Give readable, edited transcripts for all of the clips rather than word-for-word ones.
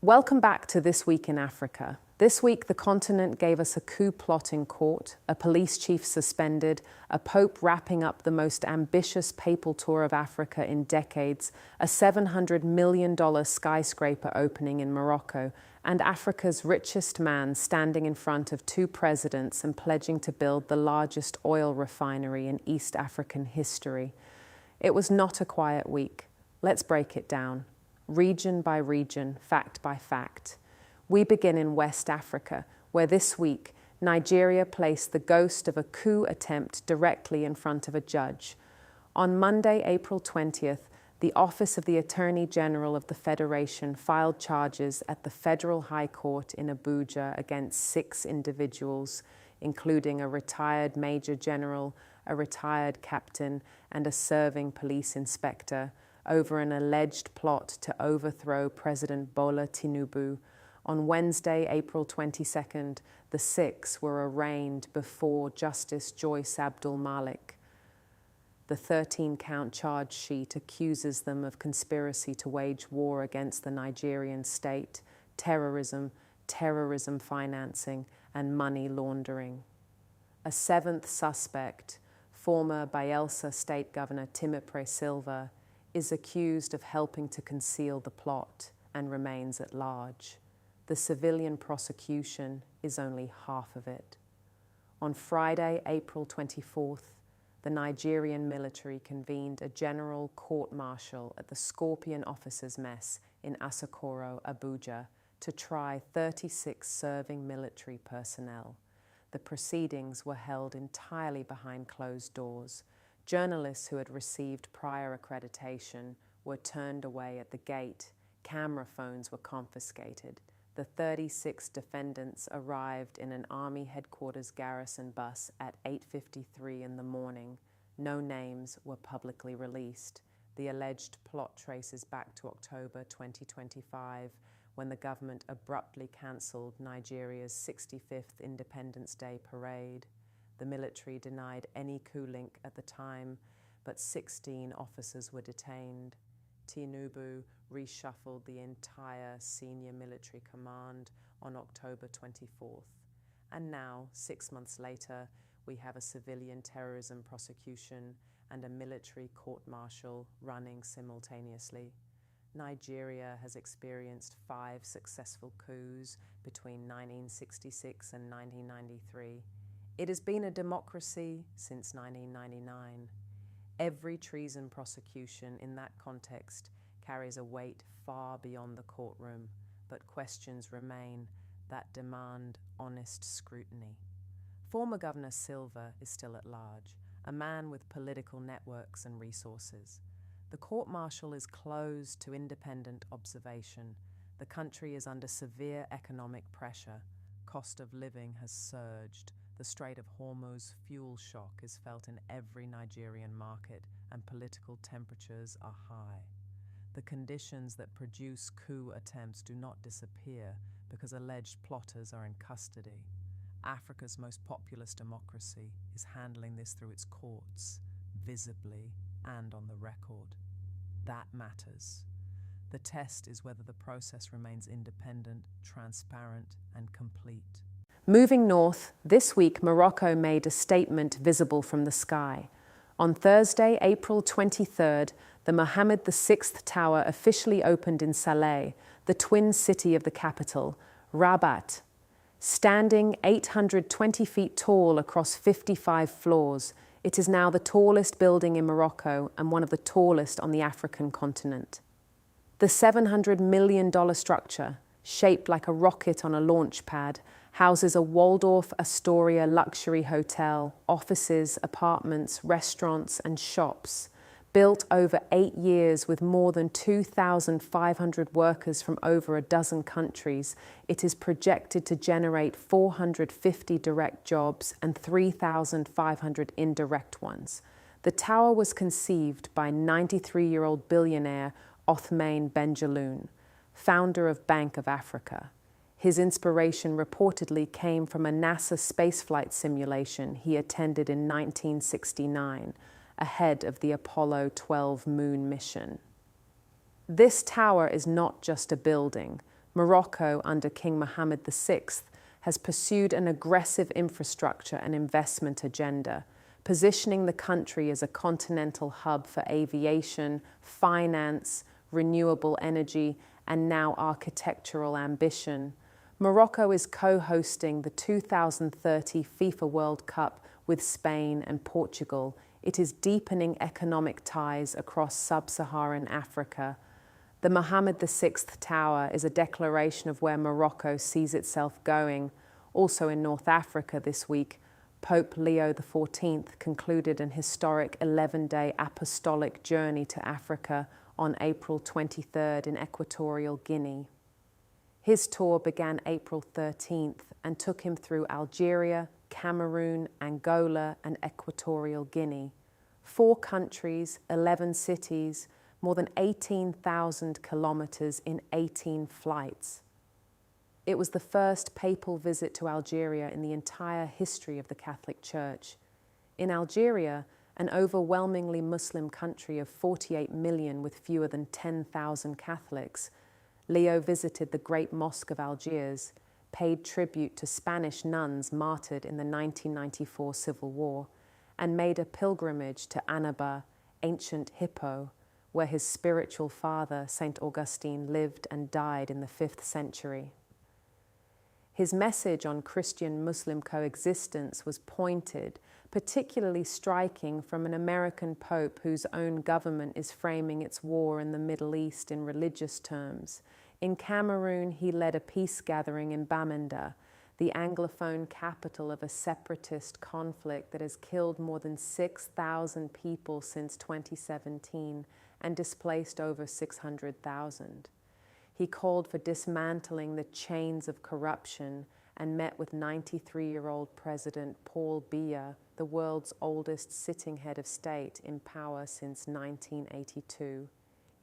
Welcome back to This Week in Africa. This week, the continent gave us a coup plot in court, a police chief suspended, a pope wrapping up the most ambitious papal tour of Africa in decades, a $700 million skyscraper opening in Morocco, and Africa's richest man standing in front of two presidents and pledging to build the largest oil refinery in East African history. It was not a quiet week. Let's break it down. Region by region, fact by fact. We begin in West Africa, where this week Nigeria placed the ghost of a coup attempt directly in front of a judge. On Monday, April 20th, the Office of the Attorney General of the Federation filed charges at the Federal High Court in Abuja against 6 individuals, including a retired Major General, a retired captain, and a serving police inspector, over an alleged plot to overthrow President Bola Tinubu. On Wednesday, April 22nd, the 6 were arraigned before Justice Joyce Abdul Malik. The 13-count charge sheet accuses them of conspiracy to wage war against the Nigerian state, terrorism financing, and money laundering. A 7th suspect, former Bayelsa State Governor Timipre Silva, is accused of helping to conceal the plot and remains at large. The civilian prosecution is only half of it. On Friday, April 24th, the Nigerian military convened a general court-martial at the Scorpion Officers' Mess in Asokoro, Abuja, to try 36 serving military personnel. The proceedings were held entirely behind closed doors. Journalists who had received prior accreditation were turned away at the gate. Camera phones were confiscated. The 36 defendants arrived in an Army headquarters garrison bus at 8:53 in the morning. No names were publicly released. The alleged plot traces back to October 2025, when the government abruptly cancelled Nigeria's 65th Independence Day parade. The military denied any coup link at the time, but 16 officers were detained. Tinubu reshuffled the entire senior military command on October 24th. And now, 6 months later, we have a civilian terrorism prosecution and a military court-martial running simultaneously. Nigeria has experienced 5 successful coups between 1966 and 1993. It has been a democracy since 1999. Every treason prosecution in that context carries a weight far beyond the courtroom, but questions remain that demand honest scrutiny. Former Governor Silva is still at large, a man with political networks and resources. The court-martial is closed to independent observation. The country is under severe economic pressure. Cost of living has surged. The Strait of Hormuz fuel shock is felt in every Nigerian market, and political temperatures are high. The conditions that produce coup attempts do not disappear because alleged plotters are in custody. Africa's most populous democracy is handling this through its courts, visibly and on the record. That matters. The test is whether the process remains independent, transparent, and complete. Moving north, this week Morocco made a statement visible from the sky. On Thursday, April 23rd, the Mohammed VI Tower officially opened in Salé, the twin city of the capital, Rabat. Standing 820 feet tall across 55 floors, it is now the tallest building in Morocco and one of the tallest on the African continent. The $700 million structure, shaped like a rocket on a launch pad, houses a Waldorf Astoria luxury hotel, offices, apartments, restaurants, and shops. Built over 8 years with more than 2,500 workers from over a dozen countries, it is projected to generate 450 direct jobs and 3,500 indirect ones. The tower was conceived by 93-year-old billionaire Othmane Benjelloun, founder of Bank of Africa. His inspiration reportedly came from a NASA spaceflight simulation he attended in 1969, ahead of the Apollo 12 moon mission. This tower is not just a building. Morocco, under King Mohammed VI, has pursued an aggressive infrastructure and investment agenda, positioning the country as a continental hub for aviation, finance, renewable energy, and now architectural ambition. Morocco is co-hosting the 2030 FIFA World Cup with Spain and Portugal. It is deepening economic ties across sub-Saharan Africa. The Mohammed VI Tower is a declaration of where Morocco sees itself going. Also in North Africa this week, Pope Leo XIV concluded an historic 11-day apostolic journey to Africa on April 23rd in Equatorial Guinea. His tour began April 13th and took him through Algeria, Cameroon, Angola, and Equatorial Guinea. 4 countries, 11 cities, more than 18,000 kilometers in 18 flights. It was the first papal visit to Algeria in the entire history of the Catholic Church. In Algeria, an overwhelmingly Muslim country of 48 million with fewer than 10,000 Catholics, Leo visited the Great Mosque of Algiers, paid tribute to Spanish nuns martyred in the 1994 Civil War, and made a pilgrimage to Annaba, ancient Hippo, where his spiritual father, Saint Augustine, lived and died in the 5th century. His message on Christian-Muslim coexistence was pointed, particularly striking from an American pope whose own government is framing its war in the Middle East in religious terms. In Cameroon, he led a peace gathering in Bamenda, the Anglophone capital of a separatist conflict that has killed more than 6,000 people since 2017 and displaced over 600,000. He called for dismantling the chains of corruption and met with 93-year-old President Paul Biya, the world's oldest sitting head of state in power since 1982.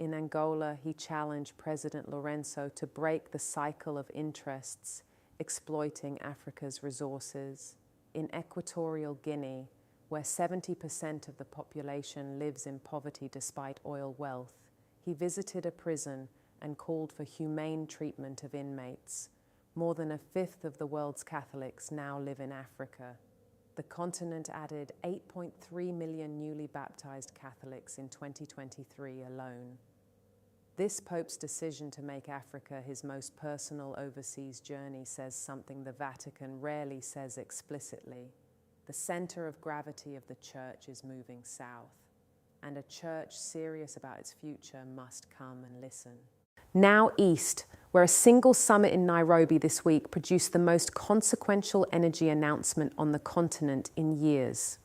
In Angola, he challenged President Lourenço to break the cycle of interests, exploiting Africa's resources. In Equatorial Guinea, where 70% of the population lives in poverty despite oil wealth, he visited a prison and called for humane treatment of inmates. More than 1/5 of the world's Catholics now live in Africa. The continent added 8.3 million newly baptized Catholics in 2023 alone. This Pope's decision to make Africa his most personal overseas journey says something the Vatican rarely says explicitly. The center of gravity of the Church is moving south, and a Church serious about its future must come and listen. Now east, where a single summit in Nairobi this week produced the most consequential energy announcement on the continent in years.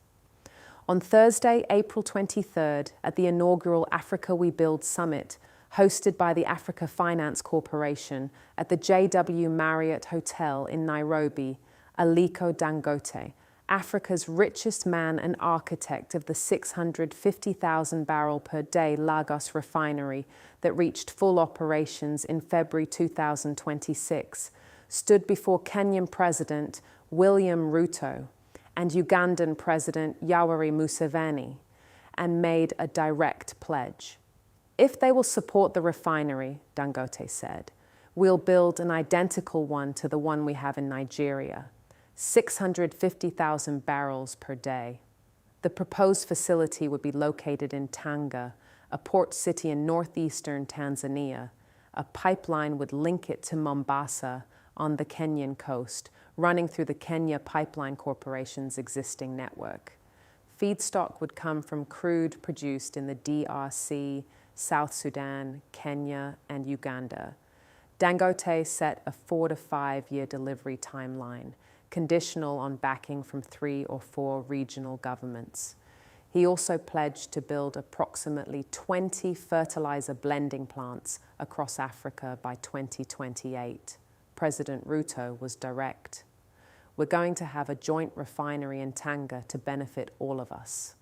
On Thursday, April 23rd, at the inaugural Africa We Build Summit, hosted by the Africa Finance Corporation at the JW Marriott Hotel in Nairobi, Aliko Dangote, Africa's richest man and architect of the 650,000 barrel per day Lagos refinery that reached full operations in February 2026, stood before Kenyan President William Ruto and Ugandan President Yoweri Museveni and made a direct pledge. If they will support the refinery, Dangote said, we'll build an identical one to the one we have in Nigeria, 650,000 barrels per day. The proposed facility would be located in Tanga, a port city in northeastern Tanzania. A pipeline would link it to Mombasa on the Kenyan coast, running through the Kenya Pipeline Corporation's existing network. Feedstock would come from crude produced in the DRC, South Sudan, Kenya, and Uganda. Dangote set a 4 to 5 year delivery timeline, conditional on backing from 3 or 4 regional governments. He also pledged to build approximately 20 fertilizer blending plants across Africa by 2028. President Ruto was direct. We're going to have a joint refinery in Tanga to benefit all of us.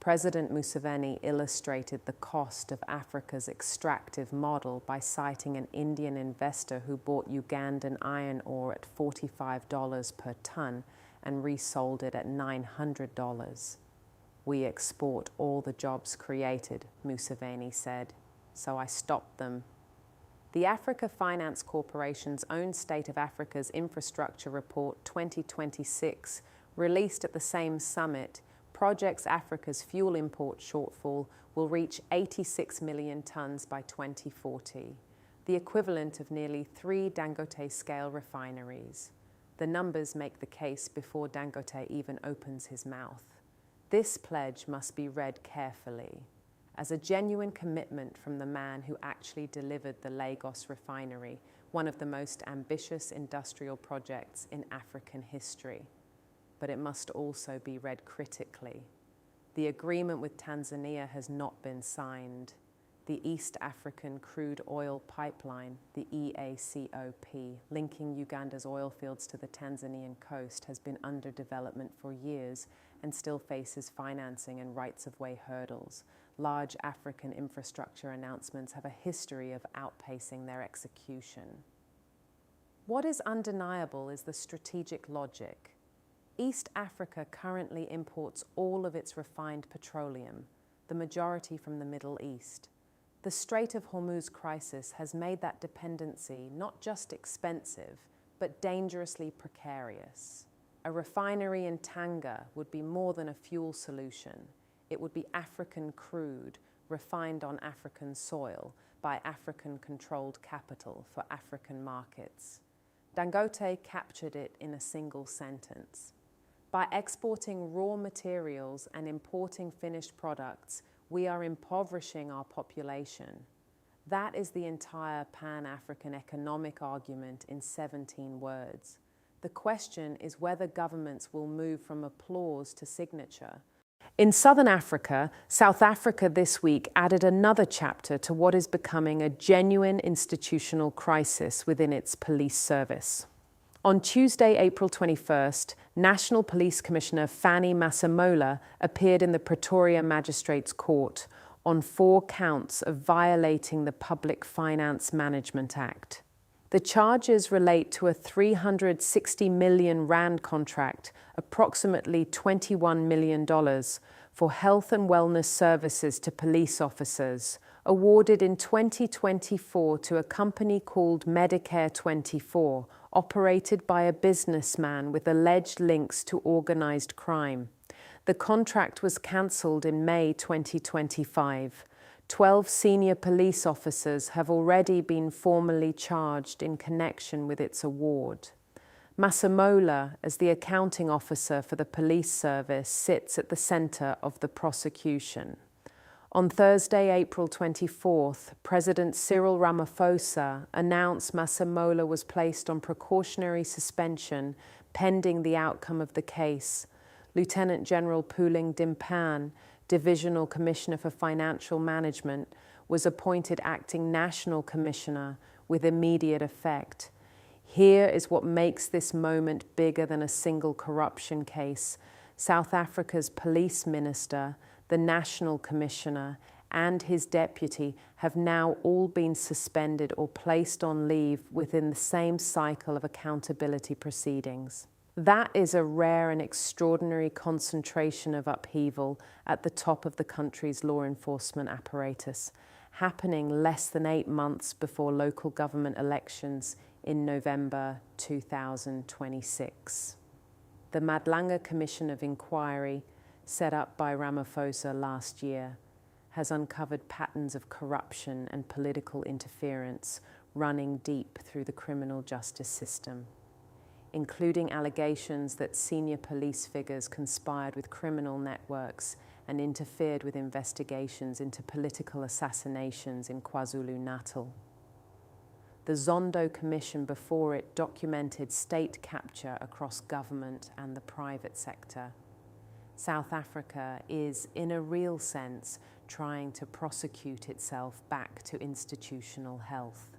President Museveni illustrated the cost of Africa's extractive model by citing an Indian investor who bought Ugandan iron ore at $45 per ton and resold it at $900. We export all the jobs created, Museveni said, so I stopped them. The Africa Finance Corporation's own State of Africa's Infrastructure Report 2026, released at the same summit, projects Africa's fuel import shortfall will reach 86 million tonnes by 2040, the equivalent of nearly 3 Dangote-scale refineries. The numbers make the case before Dangote even opens his mouth. This pledge must be read carefully as a genuine commitment from the man who actually delivered the Lagos refinery, one of the most ambitious industrial projects in African history. But it must also be read critically. The agreement with Tanzania has not been signed. The East African Crude Oil Pipeline, the EACOP, linking Uganda's oil fields to the Tanzanian coast, has been under development for years and still faces financing and rights-of-way hurdles. Large African infrastructure announcements have a history of outpacing their execution. What is undeniable is the strategic logic. East Africa currently imports all of its refined petroleum, the majority from the Middle East. The Strait of Hormuz crisis has made that dependency not just expensive, but dangerously precarious. A refinery in Tanga would be more than a fuel solution. It would be African crude, refined on African soil, by African-controlled capital for African markets. Dangote captured it in a single sentence. By exporting raw materials and importing finished products, we are impoverishing our population. That is the entire Pan-African economic argument in 17 words. The question is whether governments will move from applause to signature. In Southern Africa, South Africa this week added another chapter to what is becoming a genuine institutional crisis within its police service. On Tuesday, April 21st, National Police Commissioner Fanny Masemola appeared in the Pretoria Magistrates Court on 4 counts of violating the Public Finance Management Act. The charges relate to a 360 million rand contract, approximately $21 million, for health and wellness services to police officers, awarded in 2024 to a company called Medicare 24, operated by a businessman with alleged links to organized crime. The contract was cancelled in May 2025. 12 senior police officers have already been formally charged in connection with its award. Masemola, as the accounting officer for the police service, sits at the centre of the prosecution. On Thursday, April 24th, President Cyril Ramaphosa announced Masemola was placed on precautionary suspension pending the outcome of the case. Lieutenant General Pooling Dimpan, Divisional Commissioner for Financial Management, was appointed acting National Commissioner with immediate effect. Here is what makes this moment bigger than a single corruption case. South Africa's police minister, the National Commissioner, and his deputy have now all been suspended or placed on leave within the same cycle of accountability proceedings. That is a rare and extraordinary concentration of upheaval at the top of the country's law enforcement apparatus, happening less than 8 months before local government elections in November 2026. The Madlanga Commission of Inquiry, set up by Ramaphosa last year, has uncovered patterns of corruption and political interference running deep through the criminal justice system, including allegations that senior police figures conspired with criminal networks and interfered with investigations into political assassinations in KwaZulu-Natal. The Zondo Commission before it documented state capture across government and the private sector. South Africa is, in a real sense, trying to prosecute itself back to institutional health.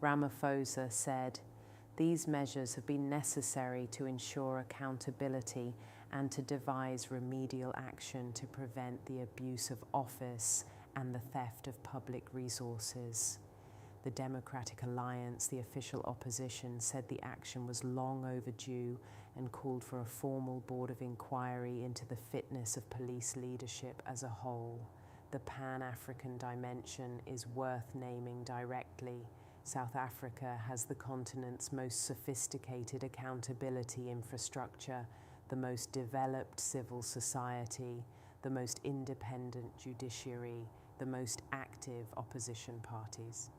Ramaphosa said, "These measures have been necessary to ensure accountability and to devise remedial action to prevent the abuse of office and the theft of public resources." The Democratic Alliance, the official opposition, said the action was long overdue and called for a formal board of inquiry into the fitness of police leadership as a whole. The Pan-African dimension is worth naming directly. South Africa has the continent's most sophisticated accountability infrastructure, the most developed civil society, the most independent judiciary, the most active opposition parties.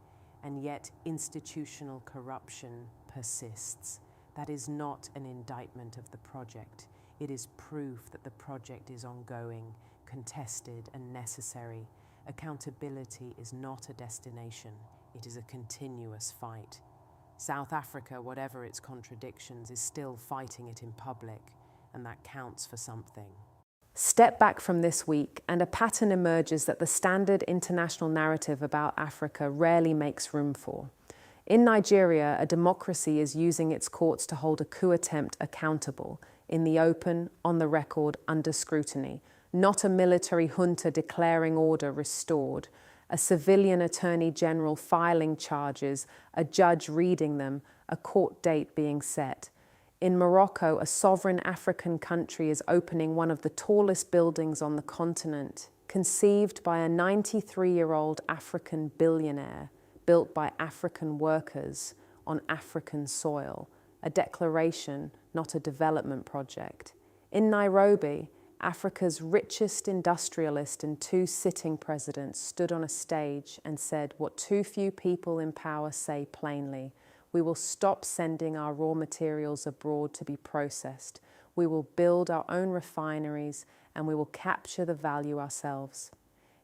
And yet institutional corruption persists. That is not an indictment of the project. It is proof that the project is ongoing, contested, and necessary. Accountability is not a destination. It is a continuous fight. South Africa, whatever its contradictions, is still fighting it in public, and that counts for something. Step back from this week, and a pattern emerges that the standard international narrative about Africa rarely makes room for. In Nigeria, a democracy is using its courts to hold a coup attempt accountable, in the open, on the record, under scrutiny, not a military junta declaring order restored, a civilian attorney general filing charges, a judge reading them, a court date being set. In Morocco, a sovereign African country is opening one of the tallest buildings on the continent, conceived by a 93-year-old African billionaire, built by African workers on African soil, a declaration, not a development project. In Nairobi, Africa's richest industrialist and two sitting presidents stood on a stage and said what too few people in power say plainly: we will stop sending our raw materials abroad to be processed. We will build our own refineries and we will capture the value ourselves.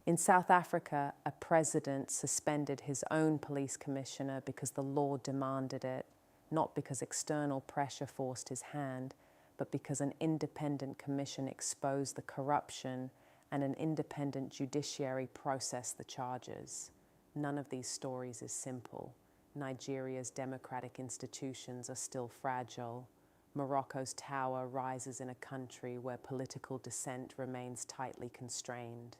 In South Africa, a president suspended his own police commissioner because the law demanded it, not because external pressure forced his hand, but because an independent commission exposed the corruption and an independent judiciary processed the charges. None of these stories is simple. Nigeria's democratic institutions are still fragile. Morocco's tower rises in a country where political dissent remains tightly constrained.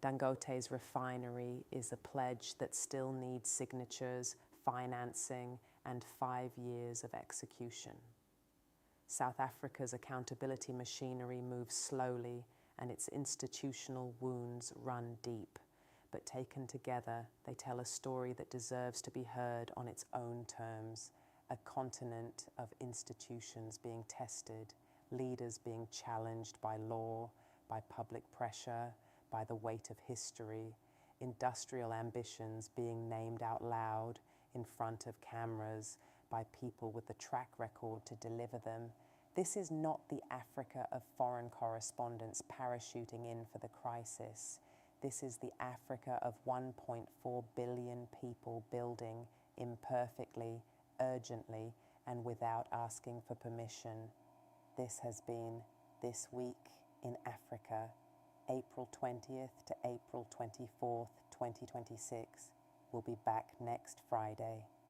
Dangote's refinery is a pledge that still needs signatures, financing, and 5 years of execution. South Africa's accountability machinery moves slowly and its institutional wounds run deep. But taken together, they tell a story that deserves to be heard on its own terms. A continent of institutions being tested, leaders being challenged by law, by public pressure, by the weight of history, industrial ambitions being named out loud in front of cameras by people with the track record to deliver them. This is not the Africa of foreign correspondents parachuting in for the crisis. This is the Africa of 1.4 billion people building imperfectly, urgently, and without asking for permission. This has been This Week in Africa, April 20th to April 24th, 2026. We'll be back next Friday.